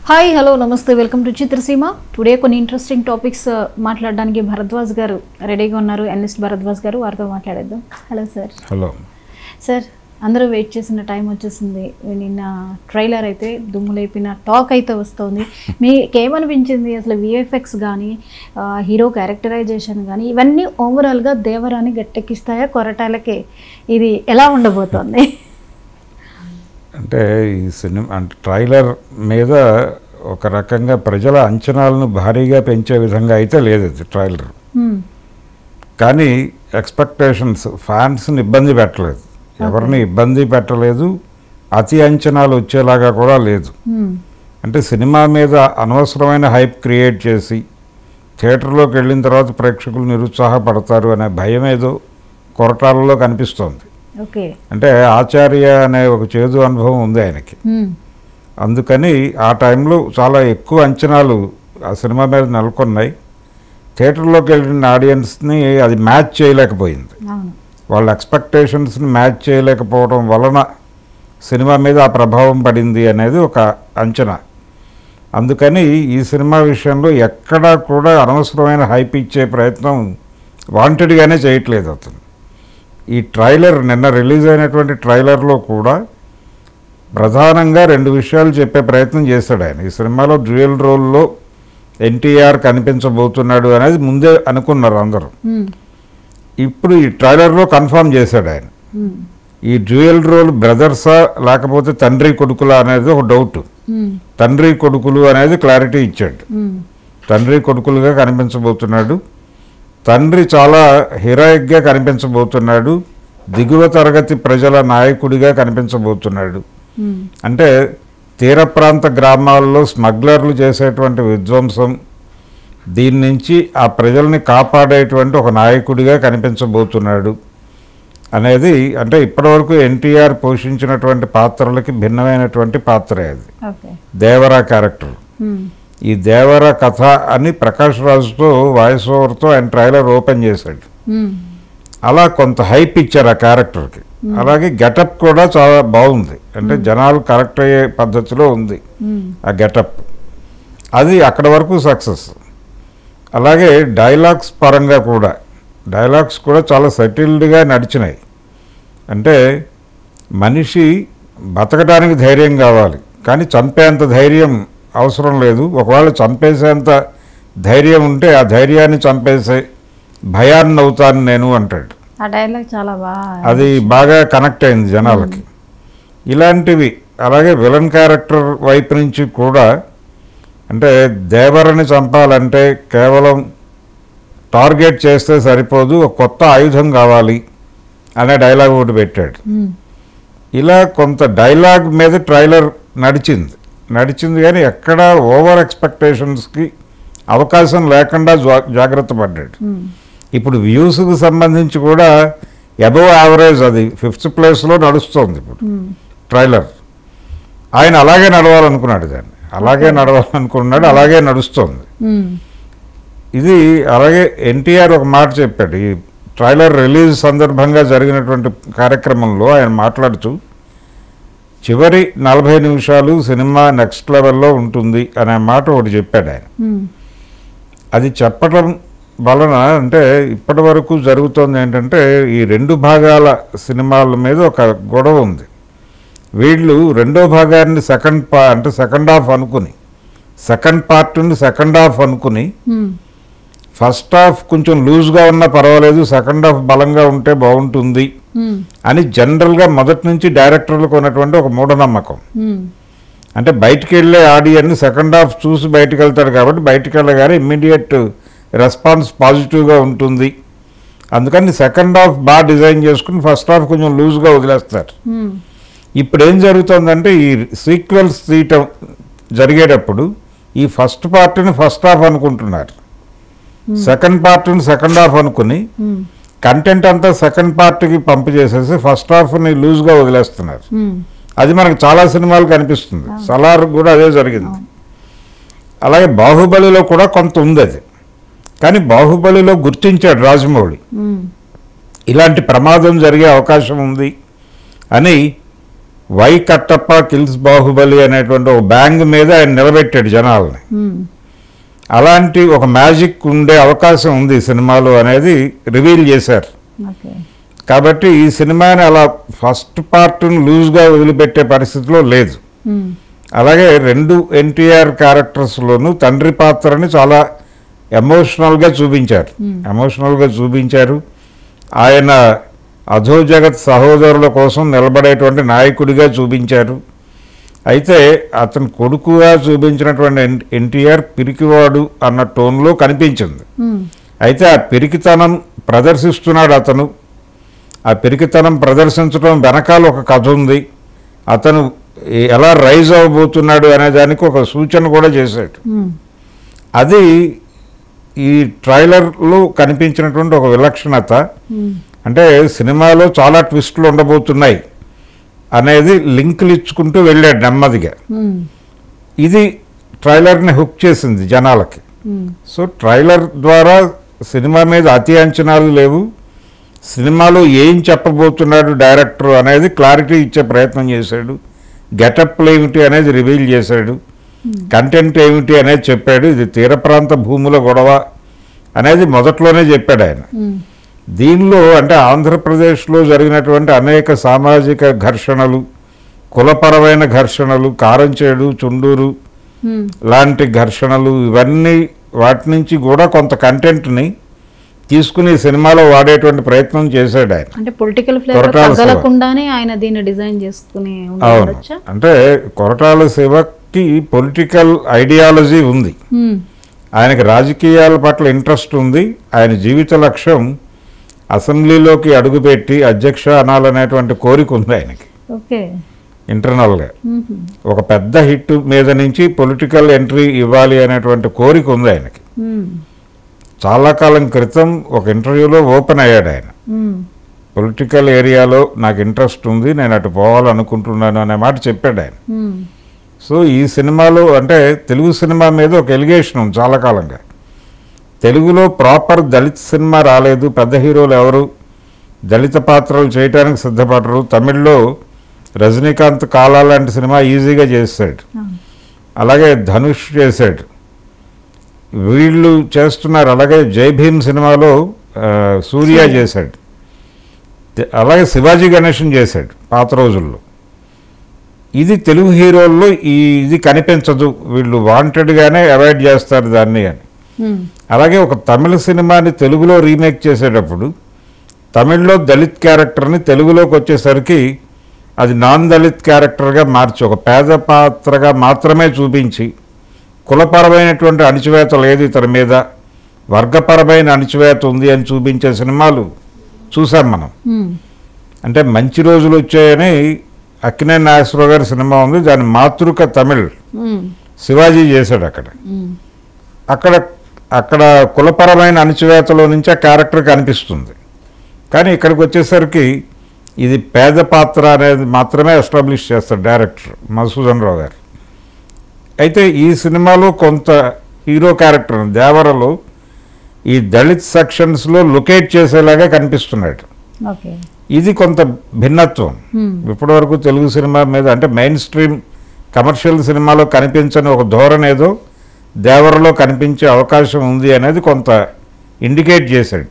Hi hello నమస్తే welcome to Chitraseema. Today కొన్ని interesting topics మాట్లాడడానికి భరద్వాజ్ గారు రెడీగా ఉన్నారు. ఎన్ఎస్ భరద్వాజ్ గారు, వారితో మాట్లాడేద్దాం. Hello sir. Hello sir. అందరూ వెయిట్ చేసిన టైం వచ్చేసింది. నిన్న ట్రైలర్ అయితే దుమ్ములేపిన టాక్ అయితే వస్తుంది. మీకు ఏమనిపించింది అసలు? విఎఫ్ఎక్స్ కానీ హీరో క్యారెక్టరైజేషన్ కానీ ఇవన్నీ ఓవరాల్గా దేవరాని గట్టెక్కిస్తాయా కొరటాలకే? ఇది ఎలా ఉండబోతోంది? అంటే ఈ సినిమా అంటే ట్రైలర్ మీద ఒక రకంగా ప్రజల అంచనాలను భారీగా పెంచే విధంగా అయితే లేదు ఇది ట్రైలర్. కానీ ఎక్స్పెక్టేషన్స్ ఫ్యాన్స్ని ఇబ్బంది పెట్టలేదు, ఎవరిని ఇబ్బంది పెట్టలేదు, అతి అంచనాలు వచ్చేలాగా కూడా లేదు. అంటే సినిమా మీద అనవసరమైన హైప్ క్రియేట్ చేసి థియేటర్లోకి వెళ్ళిన తర్వాత ప్రేక్షకులు నిరుత్సాహపడతారు అనే భయం ఏదో కొరటాలలో కనిపిస్తోంది. అంటే ఆచార్య అనే ఒక చేదు అనుభవం ఉంది ఆయనకి. అందుకని ఆ టైంలో చాలా ఎక్కువ అంచనాలు ఆ సినిమా మీద నెలకొన్నాయి. థియేటర్లోకి వెళ్ళిన ఆడియన్స్ని అది మ్యాచ్ చేయలేకపోయింది. వాళ్ళ ఎక్స్పెక్టేషన్స్ని మ్యాచ్ చేయలేకపోవడం వలన సినిమా మీద ఆ ప్రభావం పడింది అనేది ఒక అంచనా. అందుకని ఈ సినిమా విషయంలో ఎక్కడా కూడా అనవసరమైన హైప్ ఇచ్చే ప్రయత్నం వాంటెడ్గానే చేయట్లేదు అతను. ఈ ట్రైలర్ నిన్న రిలీజ్ అయినటువంటి ట్రైలర్లో కూడా ప్రధానంగా రెండు విషయాలు చెప్పే ప్రయత్నం చేశాడు ఆయన. ఈ సినిమాలో డ్యూయల్ రోల్లో ఎన్టీఆర్ కనిపించబోతున్నాడు అనేది ముందే అనుకున్నారు అందరూ. ఇప్పుడు ఈ ట్రైలర్లో కన్ఫర్మ్ చేశాడు ఆయన. ఈ డ్యూయల్ రోల్ బ్రదర్సా లేకపోతే తండ్రి కొడుకులా అనేది ఒక డౌట్. తండ్రి కొడుకులు అనేది క్లారిటీ ఇచ్చాడు. తండ్రి కొడుకులుగా కనిపించబోతున్నాడు. తండ్రి చాలా హీరోయిక్గా కనిపించబోతున్నాడు. దిగువ తరగతి ప్రజల నాయకుడిగా కనిపించబోతున్నాడు. అంటే తీర ప్రాంత గ్రామాల్లో స్మగ్లర్లు చేసేటువంటి విధ్వంసం, దీని నుంచి ఆ ప్రజల్ని కాపాడేటువంటి ఒక నాయకుడిగా కనిపించబోతున్నాడు అనేది. అంటే ఇప్పటివరకు ఎన్టీఆర్ పోషించినటువంటి పాత్రలకి భిన్నమైనటువంటి పాత్రే అది. దేవరా క్యారెక్టర్. ఈ దేవర కథ అని ప్రకాష్ రాజుతో వాయిస్ ఓవర్తో ఆయన ట్రైలర్ ఓపెన్ చేశాడు. అలా కొంత హైప్ ఇచ్చారు ఆ క్యారెక్టర్కి. అలాగే గెటప్ కూడా చాలా బాగుంది. అంటే జనాలు కరెక్ట్ అయ్యే పద్ధతిలో ఉంది ఆ గెటప్. అది అక్కడ వరకు సక్సెస్. అలాగే డైలాగ్స్ పరంగా కూడా డైలాగ్స్ కూడా చాలా సెటిల్డ్గా నడిచినాయి. అంటే మనిషి బతకడానికి ధైర్యం కావాలి, కానీ చంపేంత ధైర్యం అవసరం లేదు. ఒకవేళ చంపేసేంత ధైర్యం ఉంటే ఆ ధైర్యాన్ని చంపేసే భయాన్ని అవుతాను నేను అంటాడు. అది బాగా కనెక్ట్ అయింది జనాలకి. ఇలాంటివి. అలాగే విలన్ క్యారెక్టర్ వైపు నుంచి కూడా అంటే దేవరని చంపాలంటే కేవలం టార్గెట్ చేస్తే సరిపోదు, ఒక కొత్త ఆయుధం కావాలి అనే డైలాగ్ ఒకటి పెట్టాడు. ఇలా కొంత డైలాగ్ మీద ట్రైలర్ నడిచింది కానీ ఎక్కడా ఓవర్ ఎక్స్పెక్టేషన్స్కి అవకాశం లేకుండా జాగ్రత్త పడ్డాడు. ఇప్పుడు వ్యూస్కి సంబంధించి కూడా అబవ్ యావరేజ్, అది 5th ప్లేస్లో నడుస్తుంది ఇప్పుడు ట్రైలర్. ఆయన అలాగే నడవాలనుకున్నాడు, అలాగే నడుస్తుంది ఇది. అలాగే ఎన్టీఆర్ ఒక మాట చెప్పాడు ఈ ట్రైలర్ రిలీజ్ సందర్భంగా జరిగినటువంటి కార్యక్రమంలో. ఆయన మాట్లాడుతూ చివరి 40 నిమిషాలు సినిమా నెక్స్ట్ లెవెల్లో ఉంటుంది అనే మాట ఒకటి చెప్పాడు ఆయన. అది చెప్పడం వలన అంటే ఇప్పటి వరకు జరుగుతోంది ఏంటంటే ఈ 2 భాగాల సినిమాల మీద ఒక గొడవ ఉంది. వీళ్ళు రెండో భాగాన్ని సెకండ్ హాఫ్ అనుకుని, సెకండ్ పార్ట్ని సెకండ్ హాఫ్ అనుకుని, ఫస్ట్ హాఫ్ కొంచెం లూజ్గా ఉన్నా పర్వాలేదు, సెకండ్ హాఫ్ బలంగా ఉంటే బాగుంటుంది అని జనరల్గా మొదటి నుంచి డైరెక్టర్లకు ఉన్నటువంటి ఒక మూఢనమ్మకం. అంటే బయటికి వెళ్ళే ఆడియన్ని సెకండ్ హాఫ్ చూసి బయటకు వెళ్తాడు కాబట్టి బయటికి వెళ్ళగానే ఇమ్మీడియట్ రెస్పాన్స్ పాజిటివ్గా ఉంటుంది. అందుకని సెకండ్ హాఫ్ బాగా డిజైన్ చేసుకుని ఫస్ట్ హాఫ్ కొంచెం లూజ్గా వదిలేస్తారు. ఇప్పుడు ఏం జరుగుతుందంటే ఈ సీక్వెల్స్ తీయటం జరిగేటప్పుడు ఈ ఫస్ట్ పార్ట్ని ఫస్ట్ హాఫ్ అనుకుంటున్నారు, సెకండ్ పార్ట్ని సెకండ్ హాఫ్ అనుకుని కంటెంట్ అంతా సెకండ్ పార్ట్కి పంపు చేసేసి ఫస్ట్ హాఫ్ని లూజ్గా వదిలేస్తున్నారు. అది మనకు చాలా సినిమాలు కనిపిస్తుంది. సలార్ కూడా అదే జరిగింది. అలాగే బాహుబలిలో కూడా కొంత ఉంది అది. కానీ బాహుబలిలో గుర్తించాడు రాజమౌళి ఇలాంటి ప్రమాదం జరిగే అవకాశం ఉంది అని వై కట్టప్ప కిల్స్ బాహుబలి అనేటువంటి ఒక బ్యాంగ్ మీద ఆయన నిలబెట్టాడు జనాల్ని. అలాంటి ఒక మ్యాజిక్ ఉండే అవకాశం ఉంది సినిమాలో అనేది రివీల్ చేశారు. కాబట్టి ఈ సినిమాని అలా ఫస్ట్ పార్ట్ను లూజ్గా వదిలిపెట్టే పరిస్థితిలో లేదు. అలాగే 2 ఎన్టీఆర్ క్యారెక్టర్స్లోనూ తండ్రి పాత్రని చాలా ఎమోషనల్గా చూపించారు. ఆయన అధోజగత్ సహోదరుల కోసం నిలబడేటువంటి నాయకుడిగా చూపించారు. అయితే అతను కొడుకుగా చూపించినటువంటి ఎన్టీఆర్ పిరికివాడు అన్న టోన్లో కనిపించింది. అయితే ఆ పిరికితనం ప్రదర్శిస్తున్నాడు అతను. ఆ పిరికితనం ప్రదర్శించడం వెనకాల ఒక కథ ఉంది. అతను ఎలా రైజ్ అవ్వబోతున్నాడు అనే దానికి ఒక సూచన కూడా చేశాడు. అది ఈ ట్రైలర్లో కనిపించినటువంటి ఒక విలక్షణత. అంటే సినిమాలో చాలా ట్విస్టులు ఉండబోతున్నాయి అనేది లింకులు ఇచ్చుకుంటూ వెళ్ళాడు నెమ్మదిగా. ఇది ట్రైలర్ని హుక్ చేసింది జనాలకి. సో ట్రైలర్ ద్వారా సినిమా మీద అతి అంచనాలు లేవు. సినిమాలో ఏం చెప్పబోతున్నాడు డైరెక్టర్ అనేది క్లారిటీ ఇచ్చే ప్రయత్నం చేశాడు. గెటప్లు ఏమిటి అనేది రివీల్ చేశాడు. కంటెంట్ ఏమిటి అనేది చెప్పాడు. ఇది తీర ప్రాంత భూముల గొడవ అనేది మొదట్లోనే చెప్పాడు ఆయన. దీనిలో అంటే ఆంధ్రప్రదేశ్లో జరిగినటువంటి అనేక సామాజిక ఘర్షణలు, కులపరమైన ఘర్షణలు, కారంచేడు, చుండూరు లాంటి ఘర్షణలు, ఇవన్నీ వాటి నుంచి కూడా కొంత కంటెంట్ని తీసుకుని సినిమాలో వాడేటువంటి ప్రయత్నం చేశాడు ఆయన. అంటే పొలిటికల్ ఫ్లేవర్ తగలకుండానే ఆయన దీన్ని డిజైన్ చేసుకుని ఉండొచ్చా? అంటే కొరటాల శివకి పొలిటికల్ ఐడియాలజీ ఉంది. ఆయనకి రాజకీయాల పట్ల ఇంట్రెస్ట్ ఉంది. ఆయన జీవిత లక్ష్యం అసెంబ్లీలోకి అడుగుపెట్టి అధ్యక్ష అనాలనేటువంటి కోరిక ఉంది ఆయనకి ఇంటర్నల్గా. ఒక పెద్ద హిట్ మీద నుంచి పొలిటికల్ ఎంట్రీ ఇవ్వాలి అనేటువంటి కోరిక ఉంది ఆయనకి. చాలా కాలం క్రితం ఒక ఇంటర్వ్యూలో ఓపెన్ అయ్యాడు ఆయన. పొలిటికల్ ఏరియాలో నాకు ఇంట్రెస్ట్ ఉంది, నేను అటు పోవాలనుకుంటున్నాను అనే మాట చెప్పాడు ఆయన. సో ఈ సినిమాలో అంటే తెలుగు సినిమా మీద ఒక ఎలిగేషన్ ఉంది చాలా కాలంగా. తెలుగులో ప్రాపర్ దళిత సినిమా రాలేదు. పెద్ద హీరోలు ఎవరు దళిత పాత్రలు చేయడానికి సిద్ధపడరు. తమిళ్లో రజనీకాంత్ కాలా లాంటి సినిమా ఈజీగా చేశాడు. అలాగే ధనుష్ చేశాడు. వీళ్ళు చేస్తున్నారు. అలాగే జై భీమ్ సినిమాలో సూర్య చేశాడు. అలాగే శివాజీ గణేషన్ చేశాడు పాత రోజుల్లో. ఇది తెలుగు హీరోల్లో ఇది కనిపించదు, వీళ్ళు వాంటెడ్గానే అవాయిడ్ చేస్తారు దాన్ని అని. అలాగే ఒక తమిళ సినిమాని తెలుగులో రీమేక్ చేసేటప్పుడు తమిళ్లో దళిత్ క్యారెక్టర్ని తెలుగులోకి వచ్చేసరికి అది నాన్ దళిత్ క్యారెక్టర్గా మార్చి ఒక పేద పాత్రగా మాత్రమే చూపించి, కులపరమైనటువంటి అణిచివేత లేదు ఇతని మీద, వర్గపరమైన అణిచివేత ఉంది అని చూపించే సినిమాలు చూసాం మనం. అంటే మంచి రోజులు వచ్చాయని అక్కినేని నాగేశ్వరరావు గారి సినిమా ఉంది, దాని మాతృక తమిళ్ శివాజీ చేశాడు. అక్కడ కులపరమైన అణిచివేతలో నుంచి ఆ క్యారెక్టర్ కనిపిస్తుంది. కానీ ఇక్కడికి వచ్చేసరికి ఇది పేద పాత్ర అనేది మాత్రమే ఎస్టాబ్లిష్ చేస్తాడు డైరెక్టర్ మధుసూదన్ రావు గారు. అయితే ఈ సినిమాలో కొంత హీరో క్యారెక్టర్ దేవరలో ఈ దళిత్ సెక్షన్స్లో లొకేట్ చేసేలాగా కనిపిస్తున్నాడు. ఇది కొంత భిన్నత్వం. ఇప్పటివరకు తెలుగు సినిమా మీద అంటే మెయిన్ స్ట్రీమ్ కమర్షియల్ సినిమాలో కనిపించని ఒక ధోరణి ఏదో దేవరలో కనిపించే అవకాశం ఉంది అనేది కొంత ఇండికేట్ చేశాడు.